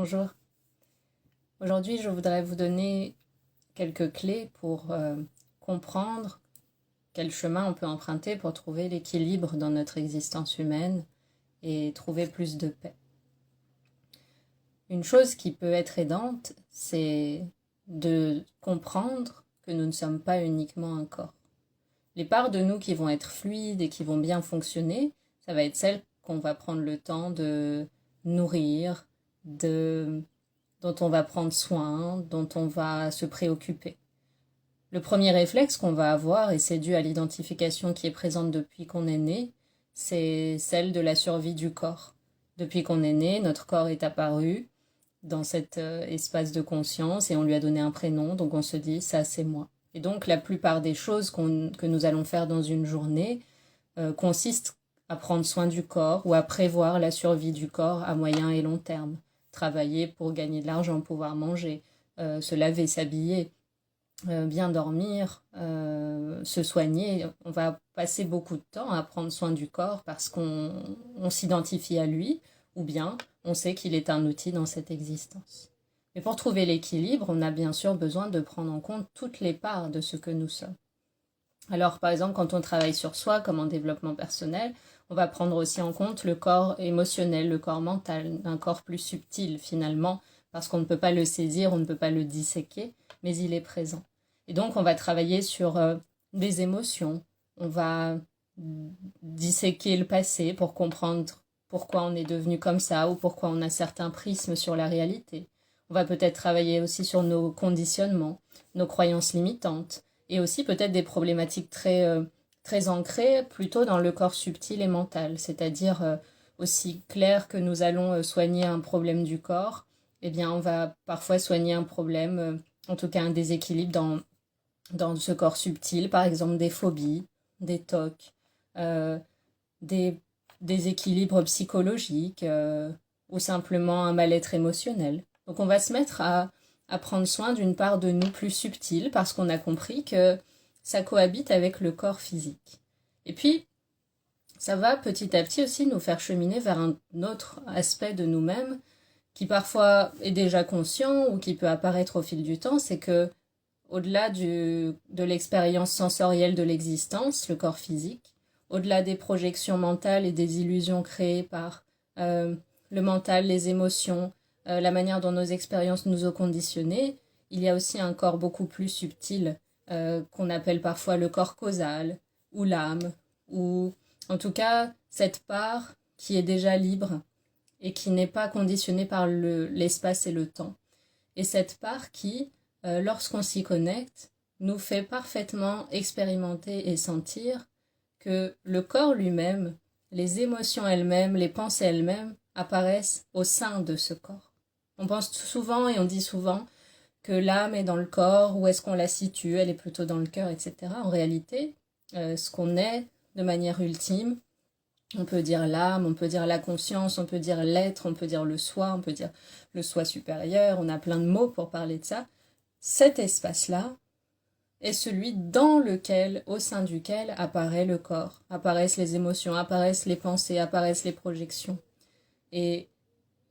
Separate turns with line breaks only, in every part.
Bonjour. Aujourd'hui, je voudrais vous donner quelques clés pour comprendre quel chemin on peut emprunter pour trouver l'équilibre dans notre existence humaine et trouver plus de paix. Une chose qui peut être aidante, c'est de comprendre que nous ne sommes pas uniquement un corps. Les parts de nous qui vont être fluides et qui vont bien fonctionner, ça va être celles qu'on va prendre le temps de nourrir, dont on va prendre soin, dont on va se préoccuper. Le premier réflexe qu'on va avoir, et c'est dû à l'identification qui est présente depuis qu'on est né, c'est celle de la survie du corps. Depuis qu'on est né, notre corps est apparu dans cet espace de conscience et on lui a donné un prénom, donc on se dit ça c'est moi. Et donc la plupart des choses que nous allons faire dans une journée consistent à prendre soin du corps ou à prévoir la survie du corps à moyen et long terme. Travailler pour gagner de l'argent, pouvoir manger, se laver, s'habiller, bien dormir, se soigner. On va passer beaucoup de temps à prendre soin du corps parce qu'on s'identifie à lui ou bien on sait qu'il est un outil dans cette existence. Mais pour trouver l'équilibre, on a bien sûr besoin de prendre en compte toutes les parts de ce que nous sommes. Alors, par exemple, quand on travaille sur soi, comme en développement personnel, on va prendre aussi en compte le corps émotionnel, le corps mental, un corps plus subtil finalement, parce qu'on ne peut pas le saisir, on ne peut pas le disséquer, mais il est présent. Et donc, on va travailler sur des émotions, on va disséquer le passé pour comprendre pourquoi on est devenu comme ça ou pourquoi on a certains prismes sur la réalité. On va peut-être travailler aussi sur nos conditionnements, nos croyances limitantes, et aussi peut-être des problématiques très ancrées plutôt dans le corps subtil et mental, c'est-à-dire aussi clair que nous allons soigner un problème du corps, eh bien on va parfois soigner un problème, en tout cas un déséquilibre dans ce corps subtil, par exemple des phobies, des TOC, euh, des déséquilibres psychologiques ou simplement un mal-être émotionnel. Donc on va se mettre à prendre soin d'une part de nous plus subtile parce qu'on a compris que ça cohabite avec le corps physique. Et puis, ça va petit à petit aussi nous faire cheminer vers un autre aspect de nous-mêmes qui parfois est déjà conscient ou qui peut apparaître au fil du temps, c'est que au-delà de l'expérience sensorielle de l'existence, le corps physique, au-delà des projections mentales et des illusions créées par le mental, les émotions, la manière dont nos expériences nous ont conditionnés, il y a aussi un corps beaucoup plus subtil qu'on appelle parfois le corps causal ou l'âme, ou en tout cas cette part qui est déjà libre et qui n'est pas conditionnée par l'espace et le temps. Et cette part qui, lorsqu'on s'y connecte, nous fait parfaitement expérimenter et sentir que le corps lui-même, les émotions elles-mêmes, les pensées elles-mêmes apparaissent au sein de ce corps. On pense souvent et on dit souvent que l'âme est dans le corps, où est-ce qu'on la situe, elle est plutôt dans le cœur, etc. En réalité, ce qu'on est de manière ultime, on peut dire l'âme, on peut dire la conscience, on peut dire l'être, on peut dire le soi, on peut dire le soi supérieur, on a plein de mots pour parler de ça. Cet espace-là est celui dans lequel, au sein duquel, apparaît le corps, apparaissent les émotions, apparaissent les pensées, apparaissent les projections. Et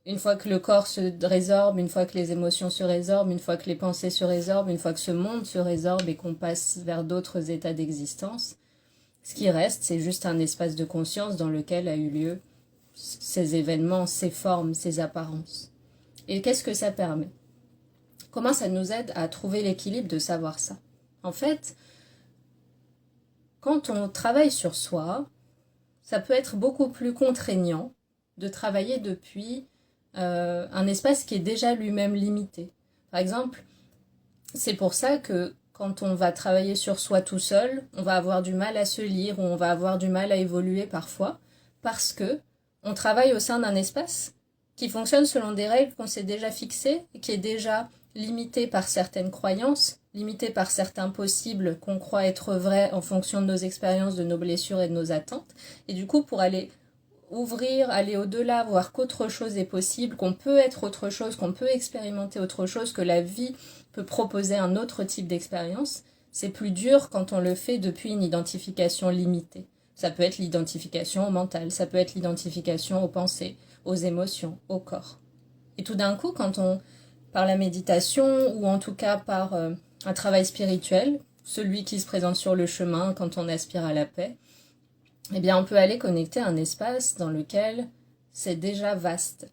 une fois que le corps se résorbe, une fois que les émotions se résorbent, une fois que les pensées se résorbent, une fois que ce monde se résorbe et qu'on passe vers d'autres états d'existence, ce qui reste, c'est juste un espace de conscience dans lequel a eu lieu ces événements, ces formes, ces apparences. Et qu'est-ce que ça permet? Comment ça nous aide à trouver l'équilibre de savoir ça? En fait, quand on travaille sur soi, ça peut être beaucoup plus contraignant de travailler depuis un espace qui est déjà lui-même limité. Par exemple, c'est pour ça que quand on va travailler sur soi tout seul, on va avoir du mal à se lire ou on va avoir du mal à évoluer parfois parce que on travaille au sein d'un espace qui fonctionne selon des règles qu'on s'est déjà fixées et qui est déjà limité par certaines croyances, limité par certains possibles qu'on croit être vrais en fonction de nos expériences, de nos blessures et de nos attentes. Et du coup, pour aller ouvrir, aller au-delà, voir qu'autre chose est possible, qu'on peut être autre chose, qu'on peut expérimenter autre chose, que la vie peut proposer un autre type d'expérience, c'est plus dur quand on le fait depuis une identification limitée. Ça peut être l'identification au mental, ça peut être l'identification aux pensées, aux émotions, au corps. Et tout d'un coup, par la méditation, ou en tout cas par un travail spirituel, celui qui se présente sur le chemin quand on aspire à la paix, eh bien on peut aller connecter un espace dans lequel c'est déjà vaste,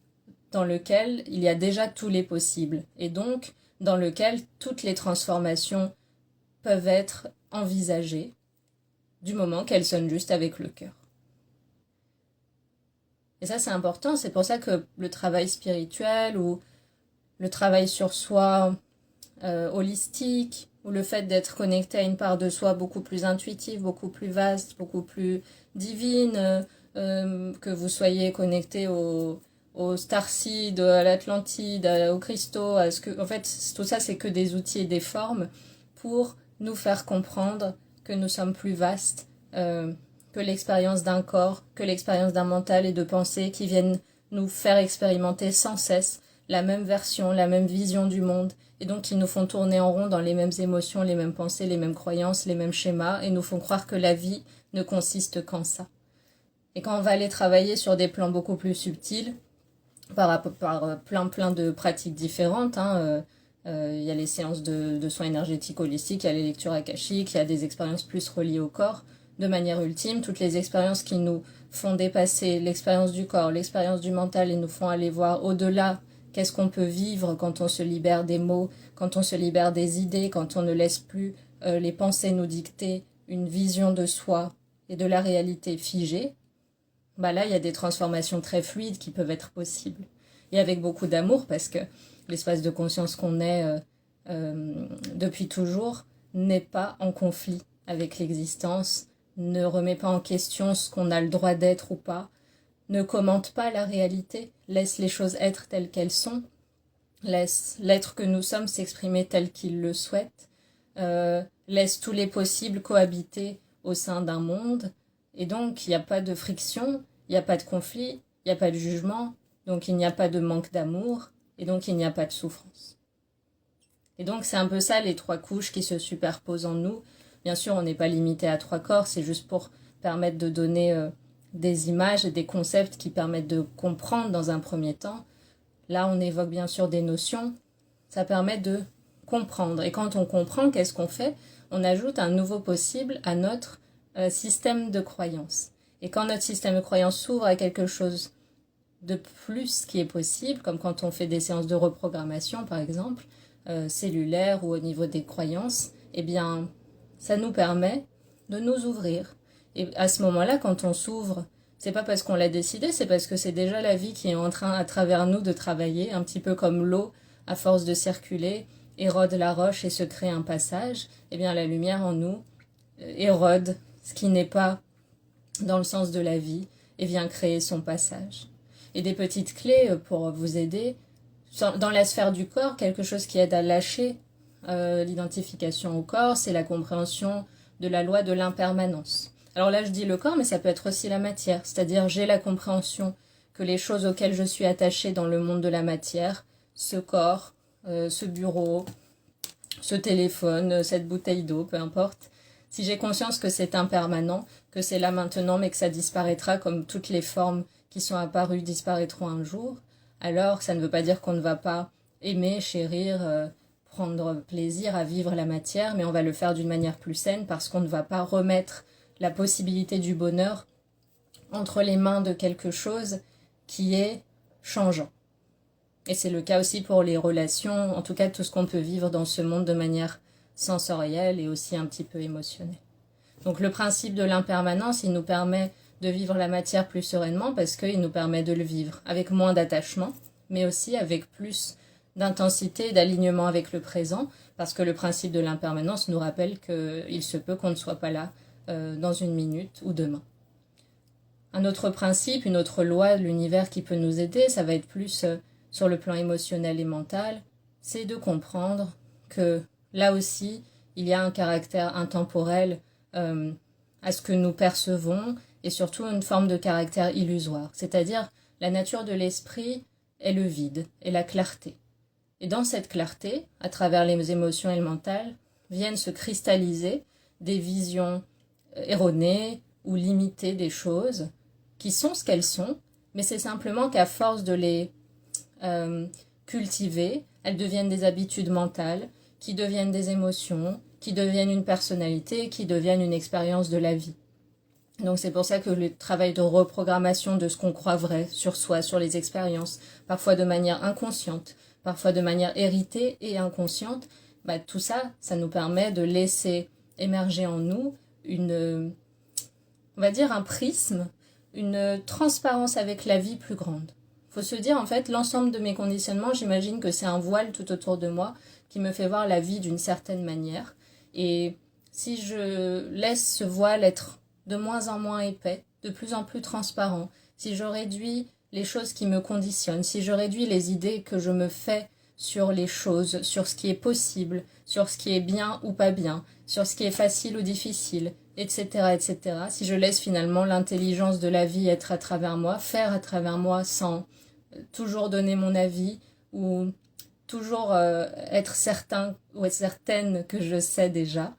dans lequel il y a déjà tous les possibles, et donc dans lequel toutes les transformations peuvent être envisagées, du moment qu'elles sonnent juste avec le cœur. Et ça c'est important, c'est pour ça que le travail spirituel ou le travail sur soi holistique, ou le fait d'être connecté à une part de soi beaucoup plus intuitive, beaucoup plus vaste, beaucoup plus divine, que vous soyez connecté au Starseed, à l'Atlantide, aux cristaux, en fait, tout ça, c'est que des outils et des formes pour nous faire comprendre que nous sommes plus vastes que l'expérience d'un corps, que l'expérience d'un mental et de pensée qui viennent nous faire expérimenter sans cesse la même version, la même vision du monde, et donc qui nous font tourner en rond dans les mêmes émotions, les mêmes pensées, les mêmes croyances, les mêmes schémas, et nous font croire que la vie ne consiste qu'en ça. Et quand on va aller travailler sur des plans beaucoup plus subtils, par plein de pratiques différentes, il y a les séances de soins énergétiques holistiques, il y a les lectures akashiques, il y a des expériences plus reliées au corps. De manière ultime, toutes les expériences qui nous font dépasser l'expérience du corps, l'expérience du mental et nous font aller voir au-delà qu'est-ce qu'on peut vivre quand on se libère des mots, quand on se libère des idées, quand on ne laisse plus les pensées nous dicter une vision de soi et de la réalité figée. Bah là, il y a des transformations très fluides qui peuvent être possibles. Et avec beaucoup d'amour, parce que l'espace de conscience qu'on est depuis toujours n'est pas en conflit avec l'existence, ne remet pas en question ce qu'on a le droit d'être ou pas, ne commente pas la réalité, laisse les choses être telles qu'elles sont, laisse l'être que nous sommes s'exprimer tel qu'il le souhaite, laisse tous les possibles cohabiter au sein d'un monde, et donc il n'y a pas de friction, il n'y a pas de conflit, il n'y a pas de jugement, donc il n'y a pas de manque d'amour, et donc il n'y a pas de souffrance. Et donc c'est un peu ça les trois couches qui se superposent en nous. Bien sûr, on n'est pas limité à 3 corps, c'est juste pour permettre de donner des images et des concepts qui permettent de comprendre dans un premier temps. Là, on évoque bien sûr des notions, ça permet de comprendre. Et quand on comprend, qu'est-ce qu'on fait? On ajoute un nouveau possible à notre système de croyance. Et quand notre système de croyance s'ouvre à quelque chose de plus qui est possible, comme quand on fait des séances de reprogrammation, par exemple, cellulaire ou au niveau des croyances, eh bien, ça nous permet de nous ouvrir. Et à ce moment-là, quand on s'ouvre, c'est pas parce qu'on l'a décidé, c'est parce que c'est déjà la vie qui est en train, à travers nous, de travailler, un petit peu comme l'eau, à force de circuler, érode la roche et se crée un passage. Eh bien, la lumière en nous érode ce qui n'est pas dans le sens de la vie et vient créer son passage. Et des petites clés pour vous aider. Dans la sphère du corps, quelque chose qui aide à lâcher l'identification au corps, c'est la compréhension de la loi de l'impermanence. Alors là, je dis le corps, mais ça peut être aussi la matière. C'est-à-dire, j'ai la compréhension que les choses auxquelles je suis attachée dans le monde de la matière, ce corps, ce bureau, ce téléphone, cette bouteille d'eau, peu importe, si j'ai conscience que c'est impermanent, que c'est là maintenant, mais que ça disparaîtra comme toutes les formes qui sont apparues disparaîtront un jour, alors ça ne veut pas dire qu'on ne va pas aimer, chérir, prendre plaisir à vivre la matière, mais on va le faire d'une manière plus saine parce qu'on ne va pas remettre la possibilité du bonheur entre les mains de quelque chose qui est changeant. Et c'est le cas aussi pour les relations, en tout cas tout ce qu'on peut vivre dans ce monde de manière sensorielle et aussi un petit peu émotionnelle. Donc le principe de l'impermanence, il nous permet de vivre la matière plus sereinement parce qu'il nous permet de le vivre avec moins d'attachement, mais aussi avec plus d'intensité et d'alignement avec le présent, parce que le principe de l'impermanence nous rappelle qu'il se peut qu'on ne soit pas là dans une minute ou demain. Un autre principe, une autre loi de l'univers qui peut nous aider, ça va être plus sur le plan émotionnel et mental, c'est de comprendre que là aussi, il y a un caractère intemporel à ce que nous percevons et surtout une forme de caractère illusoire. C'est-à-dire, la nature de l'esprit est le vide et la clarté. Et dans cette clarté, à travers les émotions et le mental, viennent se cristalliser des visions erronées ou limitées des choses qui sont ce qu'elles sont, mais c'est simplement qu'à force de les cultivées, elles deviennent des habitudes mentales, qui deviennent des émotions, qui deviennent une personnalité, qui deviennent une expérience de la vie. Donc c'est pour ça que le travail de reprogrammation de ce qu'on croit vrai sur soi, sur les expériences, parfois de manière inconsciente, parfois de manière héritée et inconsciente, tout ça, ça nous permet de laisser émerger en nous on va dire un prisme, une transparence avec la vie plus grande. Faut se dire, en fait, l'ensemble de mes conditionnements, j'imagine que c'est un voile tout autour de moi qui me fait voir la vie d'une certaine manière. Et si je laisse ce voile être de moins en moins épais, de plus en plus transparent, si je réduis les choses qui me conditionnent, si je réduis les idées que je me fais sur les choses, sur ce qui est possible, sur ce qui est bien ou pas bien, sur ce qui est facile ou difficile, etc., etc., si je laisse finalement l'intelligence de la vie être à travers moi, faire à travers moi sans toujours donner mon avis ou toujours être certain ou être certaine que je sais déjà,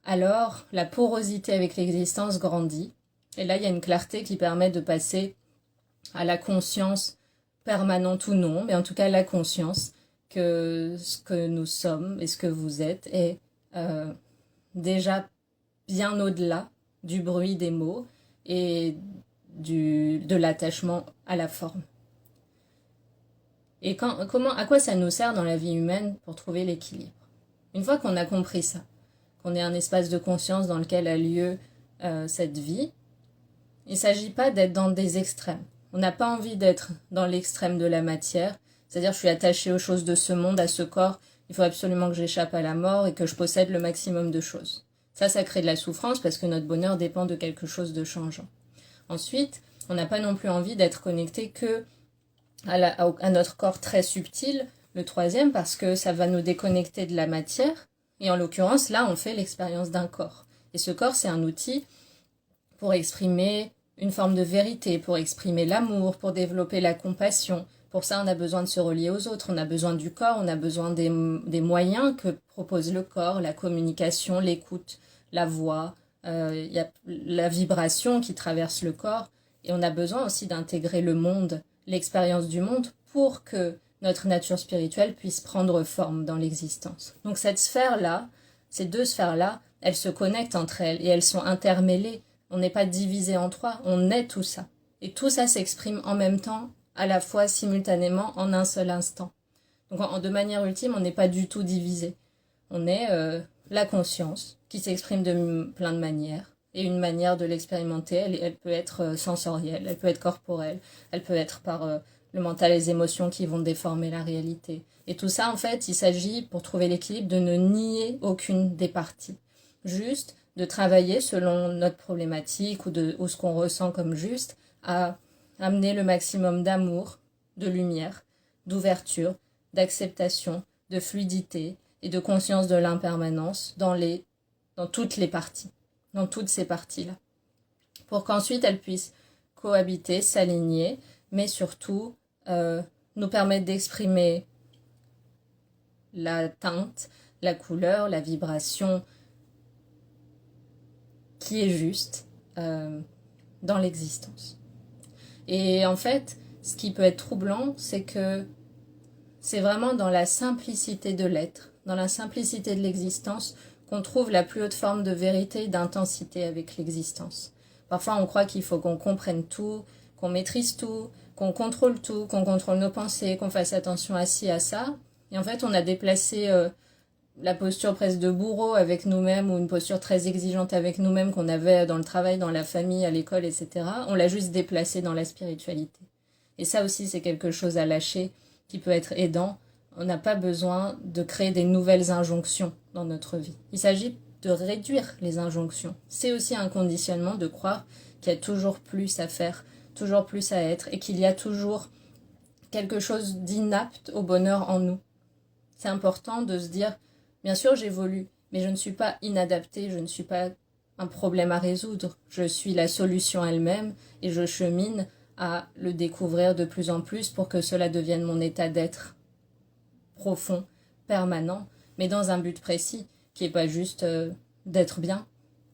alors la porosité avec l'existence grandit. Et là, il y a une clarté qui permet de passer à la conscience permanente ou non, mais en tout cas la conscience que ce que nous sommes et ce que vous êtes est déjà bien au-delà du bruit des mots et de l'attachement à la forme. Et à quoi ça nous sert dans la vie humaine pour trouver l'équilibre? Une fois qu'on a compris ça, qu'on est un espace de conscience dans lequel a lieu cette vie, il ne s'agit pas d'être dans des extrêmes. On n'a pas envie d'être dans l'extrême de la matière, c'est-à-dire je suis attachée aux choses de ce monde, à ce corps, il faut absolument que j'échappe à la mort et que je possède le maximum de choses. Ça crée de la souffrance parce que notre bonheur dépend de quelque chose de changeant. Ensuite, on n'a pas non plus envie d'être connecté que à notre corps très subtil, le troisième, parce que ça va nous déconnecter de la matière. Et en l'occurrence, là, on fait l'expérience d'un corps. Et ce corps, c'est un outil pour exprimer une forme de vérité, pour exprimer l'amour, pour développer la compassion. Pour ça, on a besoin de se relier aux autres, on a besoin du corps, on a besoin des moyens que propose le corps, la communication, l'écoute, la voix, y a la vibration qui traverse le corps. Et on a besoin aussi d'intégrer le monde, l'expérience du monde, pour que notre nature spirituelle puisse prendre forme dans l'existence. Donc cette sphère-là, ces deux sphères-là, elles se connectent entre elles et elles sont intermêlées. On n'est pas divisé en trois, on est tout ça. Et tout ça s'exprime en même temps, à la fois simultanément, en un seul instant. Donc de manière ultime, on n'est pas du tout divisé. On est la conscience qui s'exprime de plein de manières. Et une manière de l'expérimenter, elle peut être sensorielle, elle peut être corporelle, elle peut être par le mental et les émotions qui vont déformer la réalité. Et tout ça, en fait, il s'agit, pour trouver l'équilibre, de ne nier aucune des parties. Juste de travailler selon notre problématique ou ce qu'on ressent comme juste, à amener le maximum d'amour, de lumière, d'ouverture, d'acceptation, de fluidité et de conscience de l'impermanence dans toutes les parties, dans toutes ces parties-là. Pour qu'ensuite elles puissent cohabiter, s'aligner, mais surtout nous permettre d'exprimer la teinte, la couleur, la vibration qui est juste dans l'existence. Et en fait, ce qui peut être troublant, c'est que c'est vraiment dans la simplicité de l'être, dans la simplicité de l'existence, qu'on trouve la plus haute forme de vérité et d'intensité avec l'existence. Parfois, on croit qu'il faut qu'on comprenne tout, qu'on maîtrise tout, qu'on contrôle nos pensées, qu'on fasse attention à ci, à ça. Et en fait, on a déplacé la posture presque de bourreau avec nous-mêmes ou une posture très exigeante avec nous-mêmes qu'on avait dans le travail, dans la famille, à l'école, etc. On l'a juste déplacé dans la spiritualité. Et ça aussi, c'est quelque chose à lâcher qui peut être aidant. On n'a pas besoin de créer des nouvelles injonctions dans notre vie. Il s'agit de réduire les injonctions. C'est aussi un conditionnement de croire qu'il y a toujours plus à faire, toujours plus à être, et qu'il y a toujours quelque chose d'inapte au bonheur en nous. C'est important de se dire, bien sûr j'évolue, mais je ne suis pas inadaptée, je ne suis pas un problème à résoudre. Je suis la solution elle-même et je chemine à le découvrir de plus en plus pour que cela devienne mon état d'être profond, permanent, mais dans un but précis, qui n'est pas juste d'être bien.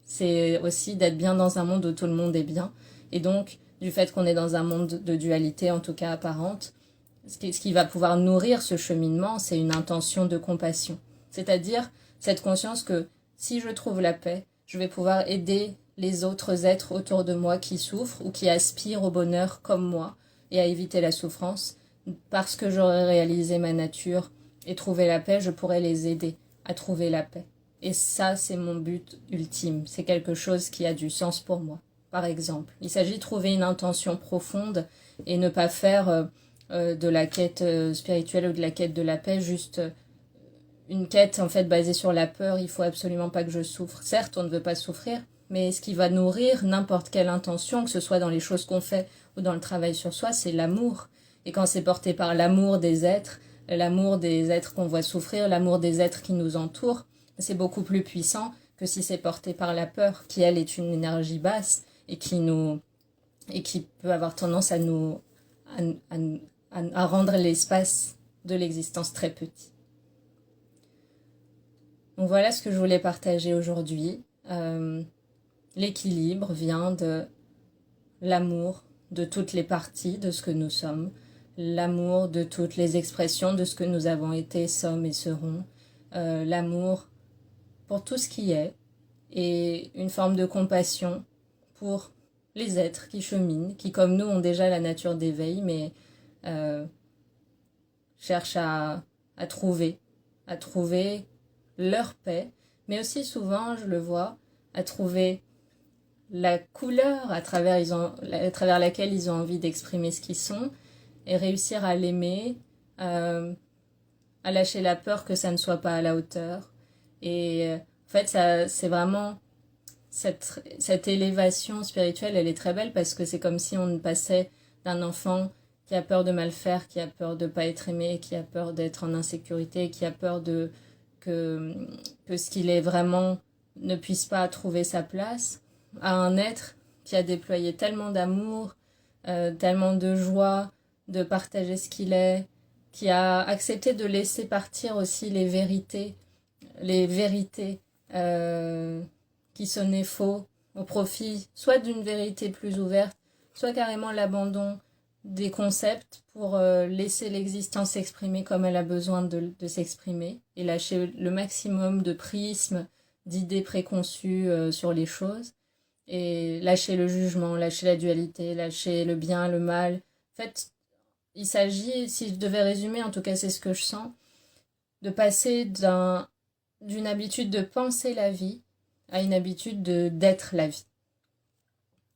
C'est aussi d'être bien dans un monde où tout le monde est bien. Et donc, du fait qu'on est dans un monde de dualité, en tout cas apparente, ce qui va pouvoir nourrir ce cheminement, c'est une intention de compassion. C'est-à-dire cette conscience que si je trouve la paix, je vais pouvoir aider les autres êtres autour de moi qui souffrent ou qui aspirent au bonheur comme moi et à éviter la souffrance. Parce que j'aurai réalisé ma nature et trouvé la paix, je pourrai les aider à trouver la paix. Et ça, c'est mon but ultime. C'est quelque chose qui a du sens pour moi. Par exemple, il s'agit de trouver une intention profonde et ne pas faire de la quête spirituelle ou de la quête de la paix juste une quête en fait basée sur la peur. Il faut absolument pas que je souffre. Certes, on ne veut pas souffrir, mais ce qui va nourrir n'importe quelle intention, que ce soit dans les choses qu'on fait ou dans le travail sur soi, c'est l'amour. Et quand c'est porté par l'amour des êtres qu'on voit souffrir, l'amour des êtres qui nous entourent, c'est beaucoup plus puissant que si c'est porté par la peur, qui elle est une énergie basse et qui peut avoir tendance à rendre l'espace de l'existence très petit. Donc voilà ce que je voulais partager aujourd'hui. L'équilibre vient de l'amour de toutes les parties de ce que nous sommes, l'amour de toutes les expressions de ce que nous avons été, sommes et serons, l'amour pour tout ce qui est, et une forme de compassion pour les êtres qui cheminent, qui comme nous ont déjà la nature d'éveil, mais cherchent à trouver leur paix, mais aussi souvent, je le vois, à trouver la couleur à travers laquelle ils ont envie d'exprimer ce qu'ils sont, et réussir à l'aimer, à lâcher la peur que ça ne soit pas à la hauteur. Et en fait, c'est vraiment cette élévation spirituelle, elle est très belle parce que c'est comme si on passait d'un enfant qui a peur de mal faire, qui a peur de ne pas être aimé, qui a peur d'être en insécurité, qui a peur que ce qu'il est vraiment ne puisse pas trouver sa place, à un être qui a déployé tellement d'amour, tellement de joie, de partager ce qu'il est, qui a accepté de laisser partir aussi les vérités qui sonnaient faux au profit soit d'une vérité plus ouverte, soit carrément l'abandon des concepts pour laisser l'existence s'exprimer comme elle a besoin de s'exprimer et lâcher le maximum de prismes, d'idées préconçues sur les choses et lâcher le jugement, lâcher la dualité, lâcher le bien, le mal. En fait, il s'agit, si je devais résumer, en tout cas c'est ce que je sens, de passer d'une habitude de penser la vie à une habitude d'être la vie.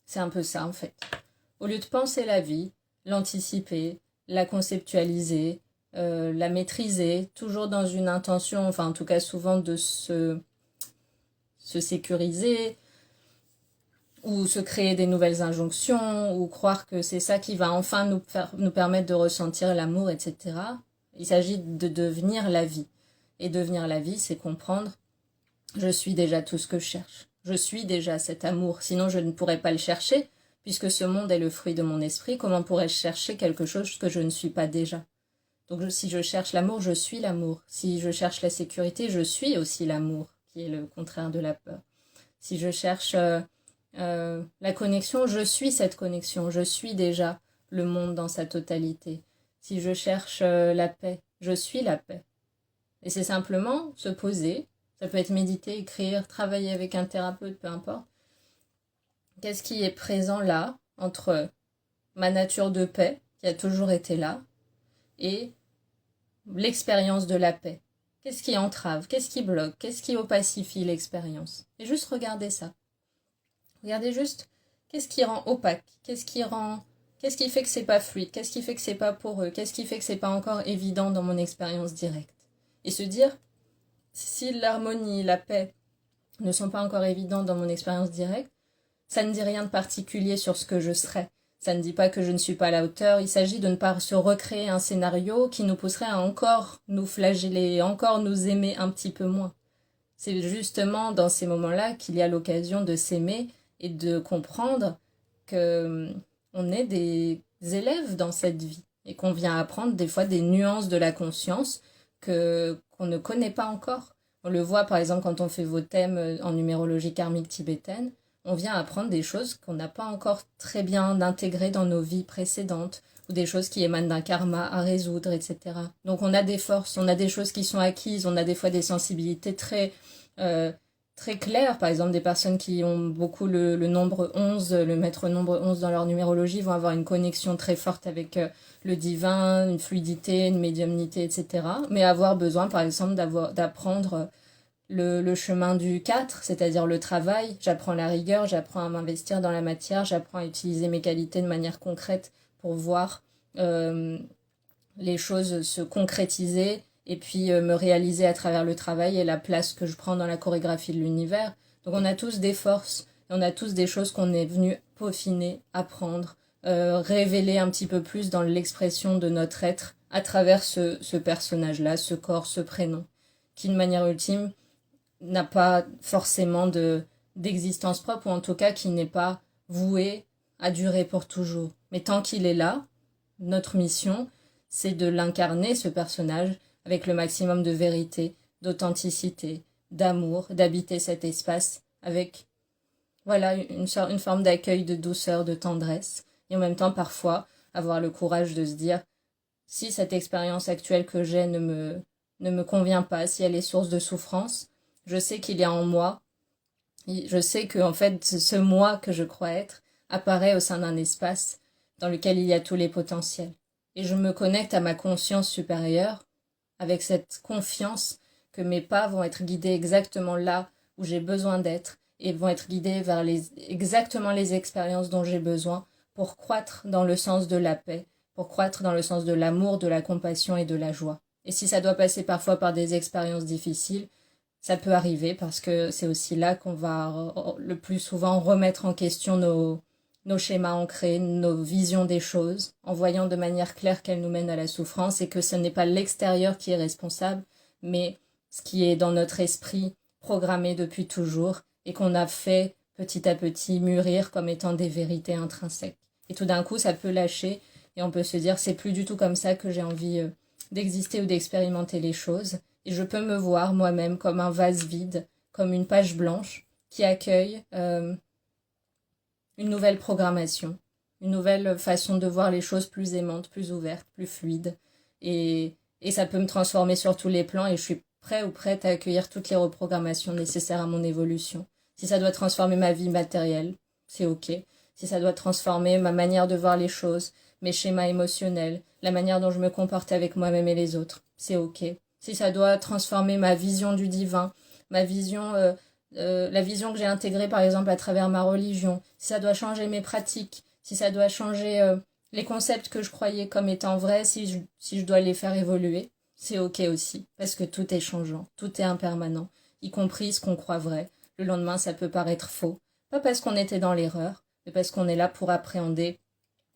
C'est un peu ça en fait. Au lieu de penser la vie, l'anticiper, la conceptualiser, la maîtriser, toujours dans une intention, enfin en tout cas souvent de se sécuriser, ou se créer des nouvelles injonctions, ou croire que c'est ça qui va enfin nous permettre de ressentir l'amour, etc. Il s'agit de devenir la vie. Et devenir la vie, c'est comprendre, je suis déjà tout ce que je cherche. Je suis déjà cet amour, sinon je ne pourrais pas le chercher, puisque ce monde est le fruit de mon esprit. Comment pourrais-je chercher quelque chose que je ne suis pas déjà? Donc si je cherche l'amour, je suis l'amour. Si je cherche la sécurité, je suis aussi l'amour, qui est le contraire de la peur. Si je cherche la connexion, je suis cette connexion. Je suis déjà le monde dans sa totalité. Si je cherche la paix, je suis la paix. Et c'est simplement se poser, ça peut être méditer, écrire, travailler avec un thérapeute, peu importe. Qu'est-ce qui est présent là, entre ma nature de paix, qui a toujours été là, et l'expérience de la paix? Qu'est-ce qui entrave? Qu'est-ce qui bloque? Qu'est-ce qui opacifie l'expérience? Et juste regardez ça. Regardez juste, qu'est-ce qui rend opaque? Qu'est-ce qui fait que c'est pas fluide? Qu'est-ce qui fait que c'est pas poreux? Qu'est-ce qui fait que c'est pas encore évident dans mon expérience directe? Et se dire, si l'harmonie, la paix ne sont pas encore évidents dans mon expérience directe, ça ne dit rien de particulier sur ce que je serai. Ça ne dit pas que je ne suis pas à la hauteur. Il s'agit de ne pas se recréer un scénario qui nous pousserait à encore nous flageller, encore nous aimer un petit peu moins. C'est justement dans ces moments-là qu'il y a l'occasion de s'aimer et de comprendre que on est des élèves dans cette vie et qu'on vient apprendre des fois des nuances de la conscience qu'on ne connaît pas encore. On le voit par exemple quand on fait vos thèmes en numérologie karmique tibétaine, on vient apprendre des choses qu'on n'a pas encore très bien intégrées dans nos vies précédentes, ou des choses qui émanent d'un karma à résoudre, etc. Donc on a des forces, on a des choses qui sont acquises, on a des fois des sensibilités très claires. Par exemple, des personnes qui ont beaucoup le nombre 11, le maître nombre 11 dans leur numérologie vont avoir une connexion très forte avec le divin, une fluidité, une médiumnité, etc. Mais avoir besoin, par exemple, d'apprendre le chemin du 4, c'est-à-dire le travail. J'apprends la rigueur, j'apprends à m'investir dans la matière, j'apprends à utiliser mes qualités de manière concrète pour voir euh, les choses se concrétiser et puis me réaliser à travers le travail et la place que je prends dans la chorégraphie de l'univers. Donc on a tous des forces, on a tous des choses qu'on est venu peaufiner, apprendre, révéler un petit peu plus dans l'expression de notre être à travers ce personnage-là, ce corps, ce prénom, qui de manière ultime n'a pas forcément d'existence propre, ou en tout cas qui n'est pas voué à durer pour toujours. Mais tant qu'il est là, notre mission, c'est de l'incarner, ce personnage, avec le maximum de vérité, d'authenticité, d'amour, d'habiter cet espace avec, voilà, une forme d'accueil, de douceur, de tendresse. Et en même temps, parfois, avoir le courage de se dire, si cette expérience actuelle que j'ai ne me convient pas, si elle est source de souffrance, je sais qu'il y a en moi, je sais que en fait ce moi que je crois être apparaît au sein d'un espace dans lequel il y a tous les potentiels. Et je me connecte à ma conscience supérieure avec cette confiance que mes pas vont être guidés exactement là où j'ai besoin d'être et vont être guidés vers exactement les expériences dont j'ai besoin pour croître dans le sens de la paix, pour croître dans le sens de l'amour, de la compassion et de la joie. Et si ça doit passer parfois par des expériences difficiles, ça peut arriver parce que c'est aussi là qu'on va le plus souvent remettre en question nos schémas ancrés, nos visions des choses, en voyant de manière claire qu'elles nous mènent à la souffrance et que ce n'est pas l'extérieur qui est responsable, mais ce qui est dans notre esprit programmé depuis toujours et qu'on a fait petit à petit mûrir comme étant des vérités intrinsèques. Et tout d'un coup, ça peut lâcher et on peut se dire c'est plus du tout comme ça que j'ai envie d'exister ou d'expérimenter les choses. Et je peux me voir moi-même comme un vase vide, comme une page blanche qui accueille une nouvelle programmation, une nouvelle façon de voir les choses plus aimante, plus ouverte, plus fluide. Et ça peut me transformer sur tous les plans et je suis prêt ou prête à accueillir toutes les reprogrammations nécessaires à mon évolution. Si ça doit transformer ma vie matérielle, c'est ok. Si ça doit transformer ma manière de voir les choses, mes schémas émotionnels, la manière dont je me comporte avec moi-même et les autres, c'est ok. Si ça doit transformer ma vision du divin, ma vision, la vision que j'ai intégrée par exemple à travers ma religion, si ça doit changer mes pratiques, si ça doit changer les concepts que je croyais comme étant vrais, si je dois les faire évoluer, c'est ok aussi, parce que tout est changeant, tout est impermanent, y compris ce qu'on croit vrai. Le lendemain, ça peut paraître faux, pas parce qu'on était dans l'erreur, mais parce qu'on est là pour appréhender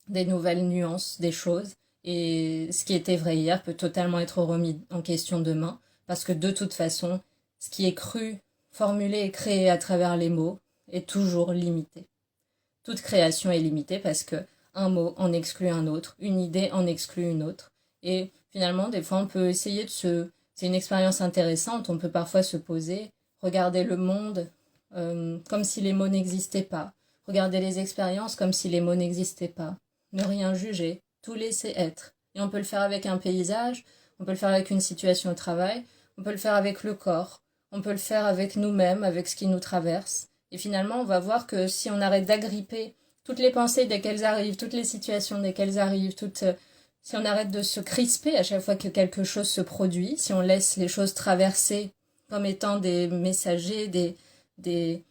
des nouvelles nuances des choses. Et ce qui était vrai hier peut totalement être remis en question demain, parce que de toute façon, ce qui est cru, formulé et créé à travers les mots est toujours limité. Toute création est limitée parce que un mot en exclut un autre, une idée en exclut une autre. Et finalement, des fois, on peut essayer c'est une expérience intéressante, on peut parfois se poser, regarder le monde comme si les mots n'existaient pas, regarder les expériences comme si les mots n'existaient pas, ne rien juger, tout laisser être. Et on peut le faire avec un paysage, on peut le faire avec une situation au travail, on peut le faire avec le corps, on peut le faire avec nous-mêmes, avec ce qui nous traverse. Et finalement, on va voir que si on arrête d'agripper toutes les pensées dès qu'elles arrivent, toutes les situations dès qu'elles arrivent, si on arrête de se crisper à chaque fois que quelque chose se produit, si on laisse les choses traverser comme étant des messagers, des, des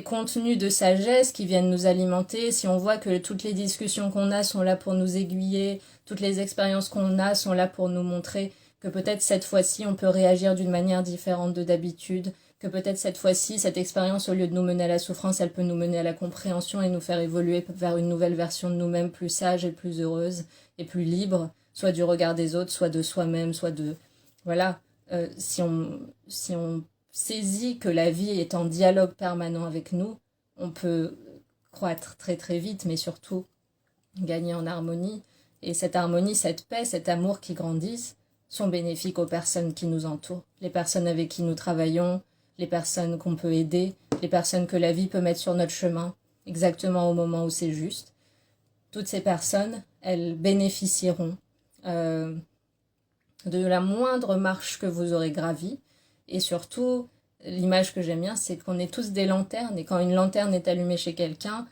contenus de sagesse qui viennent nous alimenter, si on voit que toutes les discussions qu'on a sont là pour nous aiguiller, toutes les expériences qu'on a sont là pour nous montrer que peut-être cette fois-ci on peut réagir d'une manière différente de d'habitude, que peut-être cette fois-ci cette expérience au lieu de nous mener à la souffrance, elle peut nous mener à la compréhension et nous faire évoluer vers une nouvelle version de nous-mêmes plus sage et plus heureuse et plus libre, soit du regard des autres, soit de soi-même, soit de... Voilà, si on saisit que la vie est en dialogue permanent avec nous, on peut croître très très vite, mais surtout gagner en harmonie. Et cette harmonie, cette paix, cet amour qui grandissent sont bénéfiques aux personnes qui nous entourent, les personnes avec qui nous travaillons, les personnes qu'on peut aider, les personnes que la vie peut mettre sur notre chemin, exactement au moment où c'est juste. toutes ces personnes, elles bénéficieront de la moindre marche que vous aurez gravie. Et surtout, l'image que j'aime bien, c'est qu'on est tous des lanternes. Et quand une lanterne est allumée chez quelqu'un,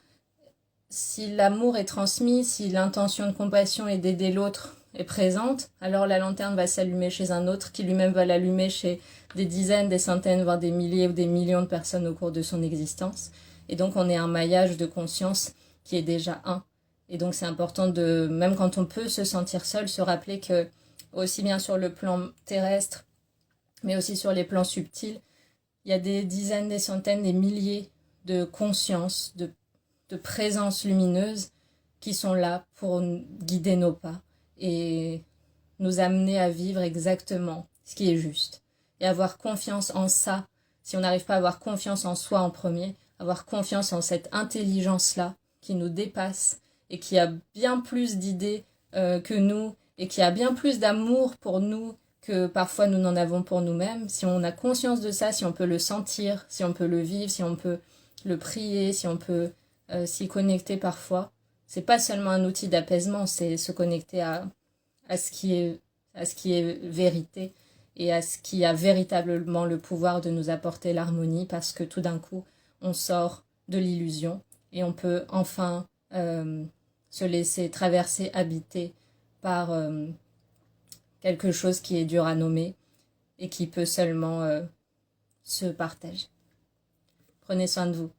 si l'amour est transmis, si l'intention de compassion et d'aider l'autre est présente, alors la lanterne va s'allumer chez un autre qui lui-même va l'allumer chez des dizaines, des centaines, voire des milliers ou des millions de personnes au cours de son existence. Et donc on est un maillage de conscience qui est déjà un. Et donc c'est important de, même quand on peut se sentir seul, se rappeler que aussi bien sur le plan terrestre, mais aussi sur les plans subtils, il y a des dizaines, des centaines, des milliers de consciences, de présences lumineuses qui sont là pour guider nos pas et nous amener à vivre exactement ce qui est juste. Et avoir confiance en ça, si on n'arrive pas à avoir confiance en soi en premier, avoir confiance en cette intelligence-là qui nous dépasse et qui a bien plus d'idées que nous et qui a bien plus d'amour pour nous que parfois nous n'en avons pour nous-mêmes. Si on a conscience de ça, si on peut le sentir, si on peut le vivre, si on peut le prier, si on peut s'y connecter parfois, c'est pas seulement un outil d'apaisement, c'est se connecter à ce qui est vérité et à ce qui a véritablement le pouvoir de nous apporter l'harmonie, parce que tout d'un coup, on sort de l'illusion et on peut enfin se laisser traverser, habiter par quelque chose qui est dur à nommer et qui peut seulement se partager. Prenez soin de vous.